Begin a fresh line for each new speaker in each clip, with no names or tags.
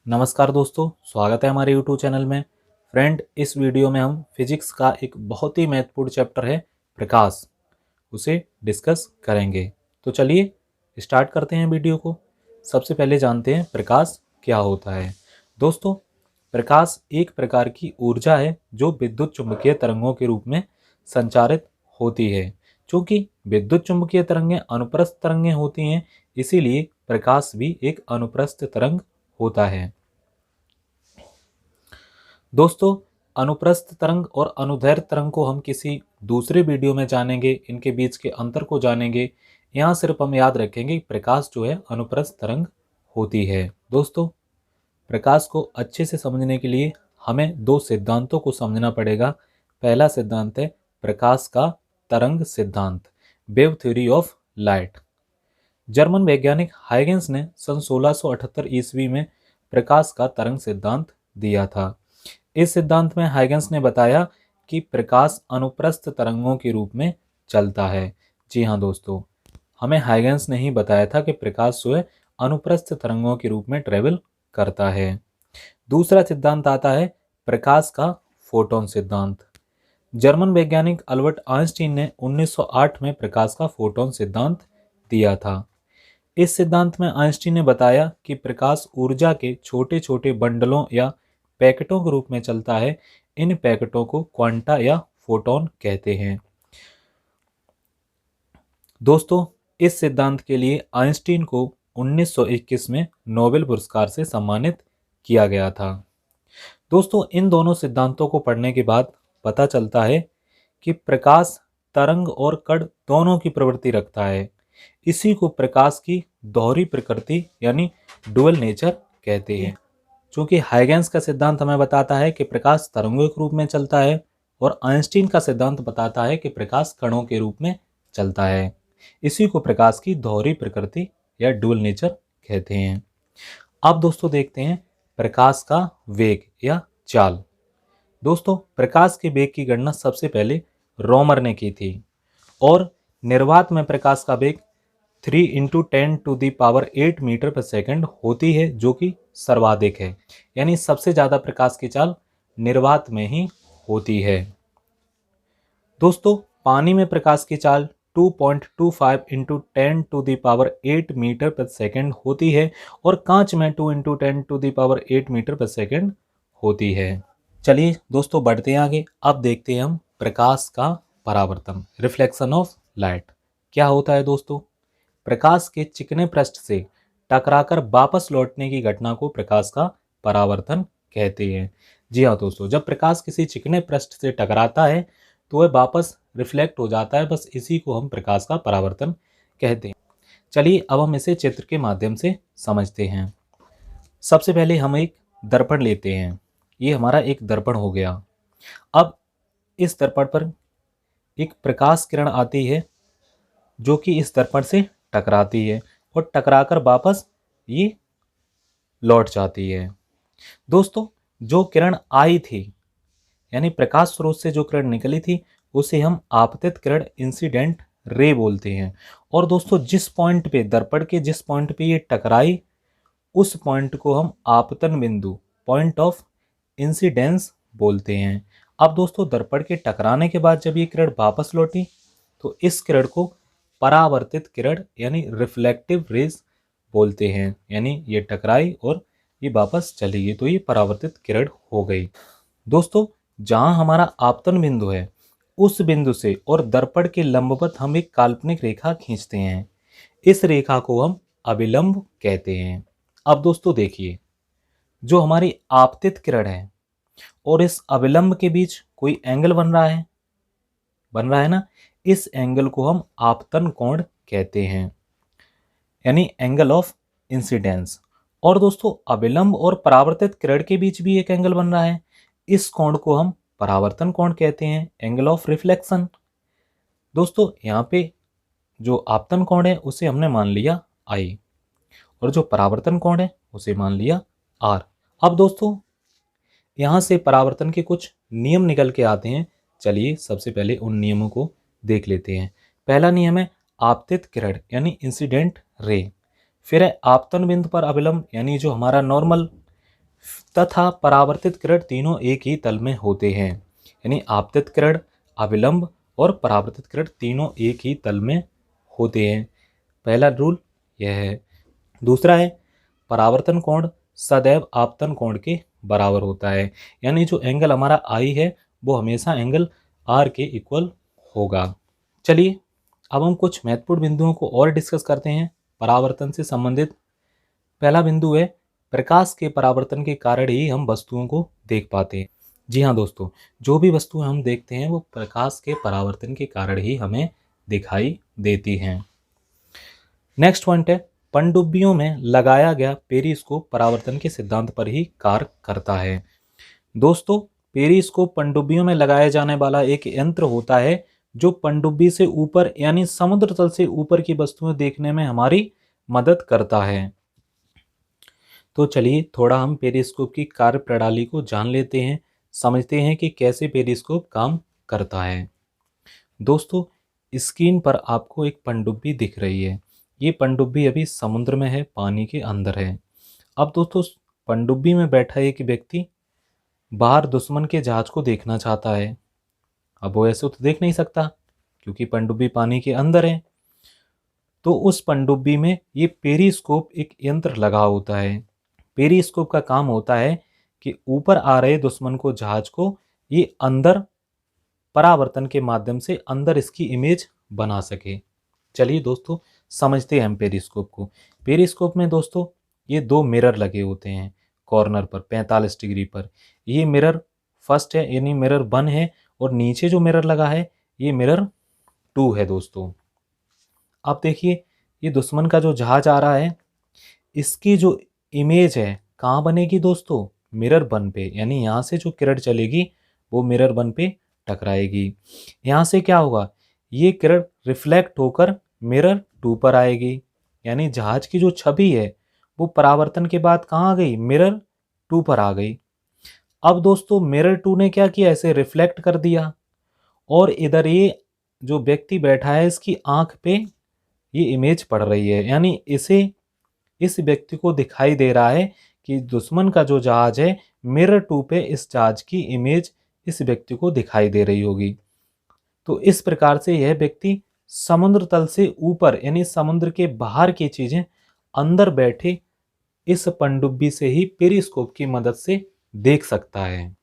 नमस्कार दोस्तों, स्वागत है हमारे YouTube चैनल में। फ्रेंड, इस वीडियो में हम फिजिक्स का एक बहुत ही महत्वपूर्ण चैप्टर है प्रकाश, उसे डिस्कस करेंगे। तो चलिए स्टार्ट करते हैं वीडियो को। सबसे पहले जानते हैं प्रकाश क्या होता है। दोस्तों, प्रकाश एक प्रकार की ऊर्जा है जो विद्युत चुम्बकीय तरंगों के रूप में संचारित होती है। चूंकि विद्युत चुम्बकीय तरंगें अनुप्रस्थ तरंगें होती हैं, इसीलिए प्रकाश भी एक अनुप्रस्थ तरंग होता है। दोस्तों, अनुप्रस्थ तरंग और अनुदैर्ध्य तरंग को हम किसी दूसरे वीडियो में जानेंगे, इनके बीच के अंतर को जानेंगे। यहाँ सिर्फ हम याद रखेंगे कि प्रकाश जो है अनुप्रस्थ तरंग होती है। दोस्तों, प्रकाश को अच्छे से समझने के लिए हमें दो सिद्धांतों को समझना पड़ेगा। पहला सिद्धांत है प्रकाश का तरंग सिद्धांत, wave theory of light. German वैज्ञानिक हाइगेंस ने सन 1678 ईस्वी में प्रकाश का तरंग सिद्धांत दिया था। इस सिद्धांत में हाइगेंस ने बताया कि प्रकाश अनुप्रस्थ तरंगों के रूप में चलता है। जी हाँ दोस्तों, हमें हाइगेंस ने ही बताया था कि प्रकाश जो है अनुप्रस्थ तरंगों के रूप में ट्रेवल करता है। दूसरा सिद्धांत आता है प्रकाश का फोटोन सिद्धांत। जर्मन वैज्ञानिक अल्बर्ट आइंस्टीन ने 1908 में प्रकाश का फोटोन सिद्धांत दिया था। इस सिद्धांत में आइंस्टीन ने बताया कि प्रकाश ऊर्जा के छोटे छोटे बंडलों या पैकेटों के रूप में चलता है। इन पैकेटों को क्वांटा या फोटोन कहते हैं। दोस्तों, इस सिद्धांत के लिए आइंस्टीन को 1921 में नोबेल पुरस्कार से सम्मानित किया गया था। दोस्तों, इन दोनों सिद्धांतों को पढ़ने के बाद पता चलता है कि प्रकाश तरंग और कण दोनों की प्रवृत्ति रखता है। इसी को प्रकाश की दोहरी प्रकृति यानी डुअल नेचर कहते हैं। चूंकि हाइगेंस का सिद्धांत हमें बताता है कि प्रकाश तरंगों के रूप में चलता है और आइंस्टीन का सिद्धांत बताता है कि प्रकाश कणों के रूप में चलता है, इसी को प्रकाश की दोहरी प्रकृति या डुअल नेचर कहते हैं। अब दोस्तों देखते हैं प्रकाश का वेग या चाल। दोस्तों, प्रकाश के वेग की गणना सबसे पहले रोमर ने की थी और निर्वात में प्रकाश का वेग 3 × 10⁸ मीटर पर सेकंड होती है, जो कि सर्वाधिक है। यानी सबसे ज्यादा प्रकाश की चाल निर्वात में ही होती है। दोस्तों, पानी में प्रकाश की चाल 2.25 × 10⁸ मीटर पर सेकंड होती है और कांच में 2 × 10⁸ मीटर पर सेकंड होती है। चलिए दोस्तों, बढ़ते हैं आगे। अब देखते हैं हम प्रकाश का परावर्तन, रिफ्लेक्शन ऑफ लाइट क्या होता है। दोस्तों, प्रकाश के चिकने पृष्ठ से टकराकर वापस लौटने की घटना को प्रकाश का परावर्तन कहते हैं। जी हाँ दोस्तों, जब प्रकाश किसी चिकने पृष्ठ से टकराता है तो वह वापस रिफ्लेक्ट हो जाता है, बस इसी को हम प्रकाश का परावर्तन कहते हैं। चलिए अब हम इसे चित्र के माध्यम से समझते हैं। सबसे पहले हम एक दर्पण लेते हैं। ये हमारा एक दर्पण हो गया। अब इस दर्पण पर एक प्रकाश किरण आती है जो कि इस दर्पण से टकराती है और टकराकर वापस ये लौट जाती है। दोस्तों, जो किरण आई थी यानी प्रकाश स्रोत से जो किरण निकली थी उसे हम आपतित किरण, इंसिडेंट रे बोलते हैं। और दोस्तों, जिस पॉइंट पे दर्पण के जिस पॉइंट पे ये टकराई उस पॉइंट को हम आपतन बिंदु, पॉइंट ऑफ इंसिडेंस बोलते हैं। अब दोस्तों, दर्पण के टकराने के बाद जब ये किरण वापस लौटी तो इस किरण को परावर्तित किरण यानी रिफ्लेक्टिव रेज बोलते हैं। यानी ये टकराई और ये वापस चली गई तो ये परावर्तित किरण हो गई। दोस्तों, जहां हमारा आपतन बिंदु है उस बिंदु से और दर्पण के लंबवत हम एक काल्पनिक रेखा खींचते हैं। इस रेखा को हम अभिलंब कहते हैं। अब दोस्तों देखिए, जो हमारी आपतित किरण है और इस अभिलंब के बीच कोई एंगल बन रहा है ना, इस एंगल को हम आपतन कोण कहते हैं, यानी एंगल ऑफ इंसिडेंस। और दोस्तों, अभिलंब और परावर्तित किरण के बीच भी एक एंगल बन रहा है, इस कोण को हम परावर्तन कोण कहते हैं, एंगल ऑफ रिफ्लेक्शन। दोस्तों, यहाँ पे जो आपतन कोण है उसे हमने मान लिया I और जो परावर्तन कोण है उसे मान लिया R। अब दोस्तों, यहाँ से परावर्तन के कुछ नियम निकल के आते हैं। चलिए सबसे पहले उन नियमों को देख लेते हैं। पहला नियम है आपतित किरण यानी इंसिडेंट रे। फिर है आपतन बिंदु पर अभिलंब यानी जो हमारा नॉर्मल तथा परावर्तित किरण तीनों एक ही तल में होते हैं। यानी आपतित किरण, अभिलंब और परावर्तित किरण तीनों एक ही तल में होते हैं। पहला रूल यह है। दूसरा है परावर्तन कोण सदैव आपतन कोण के बराबर होता है। यानी जो एंगल हमारा आई है वो हमेशा एंगल आर के इक्वल होगा। चलिए अब हम कुछ महत्वपूर्ण बिंदुओं को और डिस्कस करते हैं परावर्तन से संबंधित। पहला बिंदु है प्रकाश के परावर्तन के कारण ही हम वस्तुओं को देख पाते हैं। जी हाँ दोस्तों, जो भी वस्तुएं हम देखते हैं वो प्रकाश के परावर्तन के कारण ही हमें दिखाई देती हैं। नेक्स्ट पॉइंट है पनडुब्बियों में लगाया गया पेरिस्कोप परावर्तन के सिद्धांत पर ही कार्य करता है। दोस्तों, पेरिस्कोप पनडुब्बियों में लगाया जाने वाला एक यंत्र होता है जो पनडुब्बी से ऊपर यानी समुद्र तल से ऊपर की वस्तुएं देखने में हमारी मदद करता है। तो चलिए थोड़ा हम पेरिस्कोप की कार्य प्रणाली को जान लेते हैं, समझते हैं कि कैसे पेरिस्कोप काम करता है। दोस्तों, स्क्रीन पर आपको एक पनडुब्बी दिख रही है। ये पनडुब्बी अभी समुद्र में है, पानी के अंदर है। अब दोस्तों, पनडुब्बी में बैठा एक व्यक्ति बाहर दुश्मन के जहाज को देखना चाहता है। अब वो ऐसे तो देख नहीं सकता क्योंकि पनडुब्बी पानी के अंदर है। तो उस पनडुब्बी में ये पेरिस्कोप एक यंत्र लगा होता है। पेरिस्कोप का काम होता है कि ऊपर आ रहे दुश्मन को जहाज को ये अंदर परावर्तन के माध्यम से अंदर इसकी इमेज बना सके। चलिए दोस्तों समझते हैं हम पेरिस्कोप को। पेरिस्कोप में दोस्तों ये दो मिरर लगे होते हैं कॉर्नर पर 45 डिग्री पर। ये मिरर फर्स्ट है यानी मिरर 1 है और नीचे जो मिरर लगा है ये मिरर 2 है दोस्तों। अब देखिए ये दुश्मन का जो जहाज आ रहा है इसकी जो इमेज है कहाँ बनेगी दोस्तों, मिरर 1 पे। यानी यहाँ से जो किरण चलेगी वो मिरर 1 पे टकराएगी। यहाँ से क्या होगा, ये किरण रिफ्लेक्ट होकर मिरर 2 पर आएगी। यानी जहाज की जो छवि है वो परावर्तन के बाद कहाँ आ गई, मिरर 2 पर आ गई। अब दोस्तों मिरर 2 ने क्या किया, ऐसे रिफ्लेक्ट कर दिया और इधर ये जो व्यक्ति बैठा है इसकी आंख पे ये इमेज पड़ रही है। यानी इसे इस व्यक्ति को दिखाई दे रहा है कि दुश्मन का जो जहाज है मिरर 2 पे इस जहाज की इमेज इस व्यक्ति को दिखाई दे रही होगी। तो इस प्रकार से यह व्यक्ति समुद्र तल से ऊपर यानी समुद्र के बाहर की चीजें अंदर बैठे इस पनडुब्बी से ही पेरिस्कोप की मदद से देख सकता है।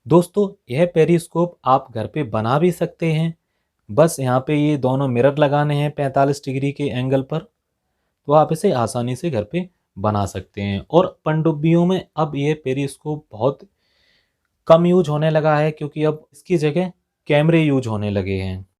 दोस्तों यह पेरिस्कोप आप घर पे बना भी सकते हैं। बस यहाँ पे ये दोनों मिरर लगाने हैं 45 डिग्री के एंगल पर, तो आप इसे आसानी से घर पे बना सकते हैं। और पनडुब्बियों में अब ये पेरिस्कोप बहुत कम यूज होने लगा है क्योंकि अब इसकी जगह कैमरे यूज होने लगे हैं।